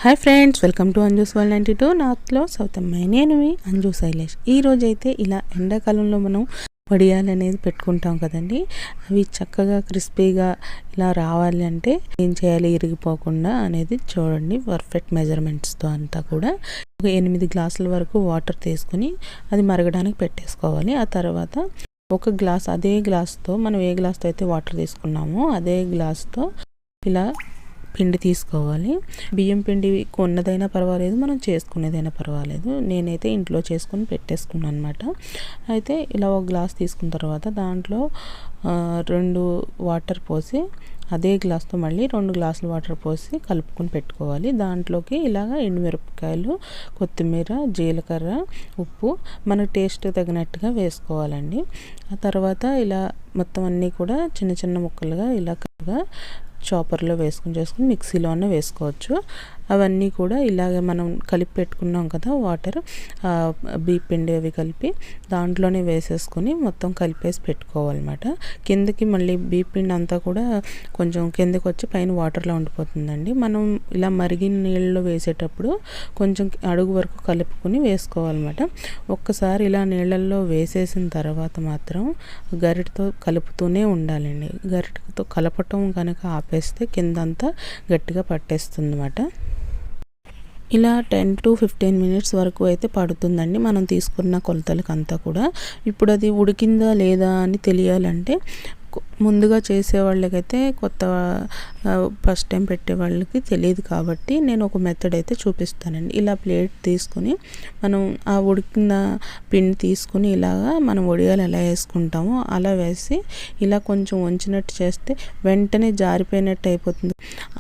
Hi friends, welcome to Anju's world 92 నార్త్లో south అమ్మాయి. నేను మీ అంజూ శైలేష్. ఈరోజు అయితే ఇలా ఎండాకాలంలో మనం వడియాలు అనేది పెట్టుకుంటాం కదండి. అవి చక్కగా క్రిస్పీగా ఇలా రావాలి అంటే ఏం చేయాలి ఇరిగిపోకుండా అనేది చూడండి. పర్ఫెక్ట్ మెజర్మెంట్స్తో అంతా కూడా ఒక 8 గ్లాసుల వరకు వాటర్ తీసుకుని అది మరగడానికి పెట్టేసుకోవాలి. ఆ తర్వాత ఒక గ్లాస్, అదే గ్లాస్తో మనం ఏ గ్లాస్తో అయితే వాటర్ తీసుకున్నామో అదే గ్లాస్తో ఇలా పిండి తీసుకోవాలి. బియ్యం పిండి కొన్నదైనా పర్వాలేదు, మనం చేసుకునేదైనా పర్వాలేదు. నేనైతే ఇంట్లో చేసుకొని పెట్టేసుకున్నాను అనమాట. అయితే ఇలా ఒక గ్లాస్ తీసుకున్న తర్వాత దాంట్లో 2 వాటర్ పోసి అదే గ్లాస్తో మళ్ళీ 2 గ్లాసులు వాటర్ పోసి కలుపుకొని పెట్టుకోవాలి. దాంట్లోకి ఇలాగ ఎండుమిరపకాయలు, కొత్తిమీర, జీలకర్ర, ఉప్పు మన టేస్ట్ తగినట్టుగా వేసుకోవాలండి. ఆ తర్వాత ఇలా మొత్తం అన్నీ కూడా చిన్న చిన్న ముక్కలుగా ఇలా చాపర్లో చేసుకుని మిక్సీలోనే వేసుకోవచ్చు. అవన్నీ కూడా ఇలాగే మనం కలిపి పెట్టుకున్నాం కదా వాటర్, బియ్యం పిండి అవి కలిపి దాంట్లోనే వేసేసుకొని మొత్తం కలిపేసి పెట్టుకోవాలన్నమాట. కిందకి మళ్ళీ బియ్యం పిండి అంతా కూడా కొంచెం కిందకి వచ్చి పైన వాటర్లో ఉండిపోతుందండి. మనం ఇలా మరిగిన నీళ్ళలో వేసేటప్పుడు కొంచెం అడుగు వరకు కలుపుకొని వేసుకోవాలన్నమాట. ఒక్కసారి ఇలా నీళ్ళల్లో వేసేసిన తర్వాత మాత్రం గరిటతో కలుపుతూనే ఉండాలండి. గరిటతో కలపటం కనుక ఆపేస్తే కిందంతా గట్టిగా పట్టేస్తుంది అన్నమాట. ఇలా 10 to 15 మినిట్స్ వరకు అయితే పడుతుందండి మనం తీసుకున్న కొలతలకు అంతా కూడా. ఇప్పుడు అది ఉడికిందా లేదా అని తెలియాలంటే ముందుగా చేసే వాళ్ళకైతే ఫస్ట్ టైం పెట్టే వాళ్ళకి తెలియదు కాబట్టి నేను ఒక మెథడ్ అయితే చూపిస్తానండి. ఇలా ప్లేట్ తీసుకొని మనం ఆ ఉడికిన పిండి తీసుకుని ఇలాగా మనం వడియాలు ఎలా వేసుకుంటామో అలా వేసి ఇలా కొంచెం వంచినట్టు చేస్తే వెంటనే జారిపోయినట్టు అయిపోతుంది.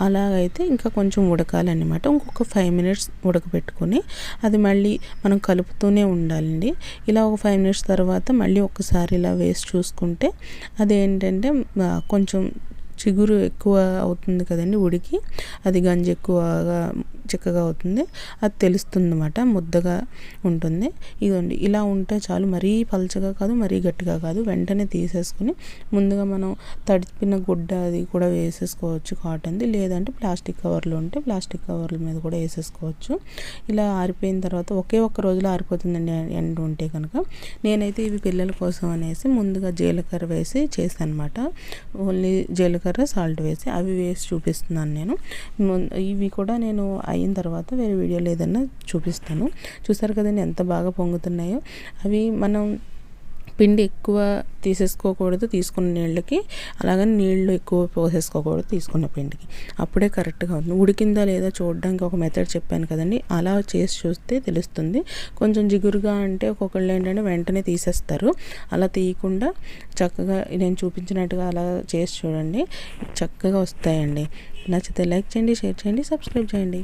అలాగైతే ఇంకా కొంచెం ఉడకాలన్నమాట. ఇంకొక 5 మినిట్స్ ఉడకబెట్టుకొని అది మళ్ళీ మనం కలుపుతూనే ఉండాలండి. ఇలా ఒక 5 మినిట్స్ తర్వాత మళ్ళీ ఒకసారి ఇలా వేసి చూసుకుంటే అదేంటంటే కొంచెం చిగురు ఎక్కువ అవుతుంది కదండి, ఉడికి అది గంజి ఎక్కువగా చిక్కగా అవుతుంది, అది తెలుస్తుంది అన్నమాట. ముద్దగా ఉంటుంది. ఇదండి ఇలా ఉంటే చాలు. మరీ పలచగా కాదు, మరీ గట్టిగా కాదు. వెంటనే తీసేసుకుని ముందుగా మనం తడిపిన గుడ్డ అది కూడా వేసేసుకోవచ్చు, కాటన్ది. లేదంటే ప్లాస్టిక్ కవర్లు ఉంటే ప్లాస్టిక్ కవర్ల మీద కూడా వేసేసుకోవచ్చు. ఇలా ఆరిపోయిన తర్వాత ఒకే ఒక్క రోజులో ఆరిపోతుందండి ఎండ ఉంటే కనుక. నేనైతే ఇవి పిల్లల కోసం అనేసి ముందుగా జీలకర్ర వేసి చేశాను అనమాట. ఓన్లీ జీలకర్ర, సాల్ట్ వేసి అవి వేసి చూపిస్తున్నాను నేను. ఇవి కూడా నేను అయిన తర్వాత వేరే వీడియోలో ఏదైనా చూపిస్తాను. చూసారు కదండి ఎంత బాగా పొంగుతున్నాయో. అవి మనం పిండి ఎక్కువ తీసేసుకోకూడదు తీసుకున్న నీళ్ళకి, అలాగని నీళ్ళు ఎక్కువ పోసేసుకోకూడదు తీసుకున్న పిండికి. అప్పుడే కరెక్ట్గా ఉంటుంది. ఉడికిందా లేదా చూడడానికి ఒక మెథడ్ చెప్పాను కదండి, అలా చేసి చూస్తే తెలుస్తుంది. కొంచెం జిగురుగా అంటే ఒక్కొక్కళ్ళు ఏంటంటే వెంటనే తీసేస్తారు. అలా తీయకుండా చక్కగా నేను చూపించినట్టుగా అలా చేసి చూడండి, చక్కగా వస్తాయండి. నచ్చితే లైక్ చేయండి, షేర్ చేయండి, సబ్స్క్రైబ్ చేయండి.